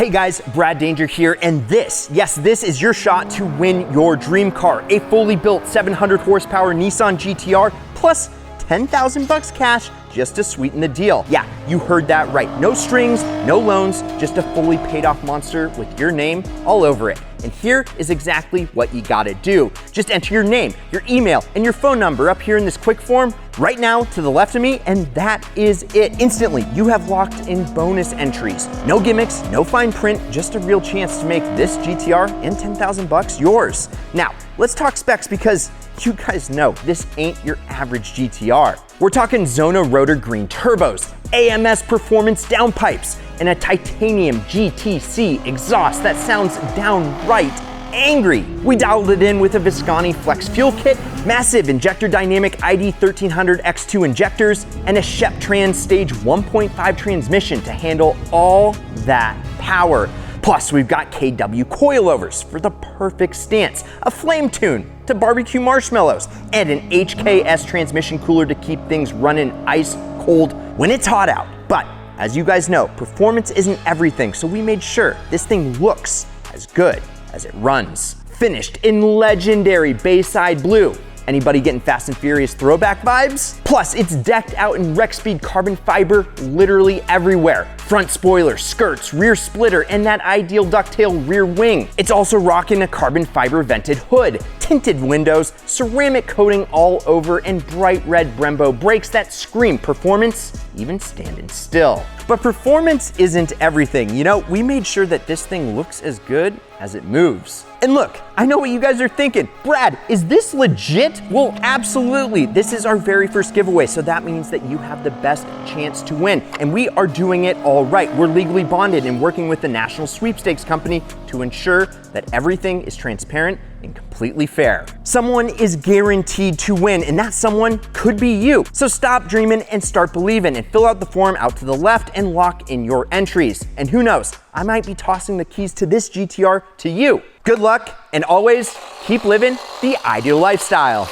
Hey guys, Brad Danger here, and this is your shot to win your dream car. A fully built 700 horsepower Nissan GT-R plus 10,000 bucks cash just to sweeten the deal. Yeah, you heard that right. No strings, no loans, just a fully paid off monster with your name all over it. And here is exactly what you gotta do. Just enter your name, your email, and your phone number up here in this quick form right now to the left of me, and that is it. Instantly, you have locked in bonus entries. No gimmicks, no fine print, just a real chance to make this GT-R and 10,000 bucks yours. Now, let's talk specs because you guys know this ain't your average GT-R. We're talking Zona rotor green turbos, AMS performance downpipes, and a titanium GTC exhaust that sounds downright angry. We dialed it in with a Visconti Flex fuel kit, massive Injector Dynamic ID 1300 X2 injectors, and a Shep-Trans Stage 1.5 transmission to handle all that power. Plus, we've got KW coilovers for the perfect stance, a flame tune to barbecue marshmallows, and an HKS transmission cooler to keep things running ice cold when it's hot out. But as you guys know, performance isn't everything, so we made sure this thing looks as good as it runs. Finished in legendary Bayside blue. Anybody getting Fast and Furious throwback vibes? Plus, it's decked out in Rexpeed carbon fiber literally everywhere. Front spoiler, skirts, rear splitter, and that ideal ducktail rear wing. It's also rocking a carbon fiber vented hood, tinted windows, ceramic coating all over, and bright red Brembo brakes that scream performance, even standing still. But performance isn't everything. You know, we made sure that this thing looks as good as it moves. And look, I know what you guys are thinking. Brad, is this legit? Well, absolutely. This is our very first giveaway, so that means that you have the best chance to win. And we are doing it all right. We're legally bonded and working with the National Sweepstakes Company to ensure that everything is transparent and completely fair. Someone is guaranteed to win, and that someone could be you. So stop dreaming and start believing, and fill out the form out to the left and lock in your entries. And who knows, I might be tossing the keys to this GT-R to you. Good luck, and always keep living the ideal lifestyle.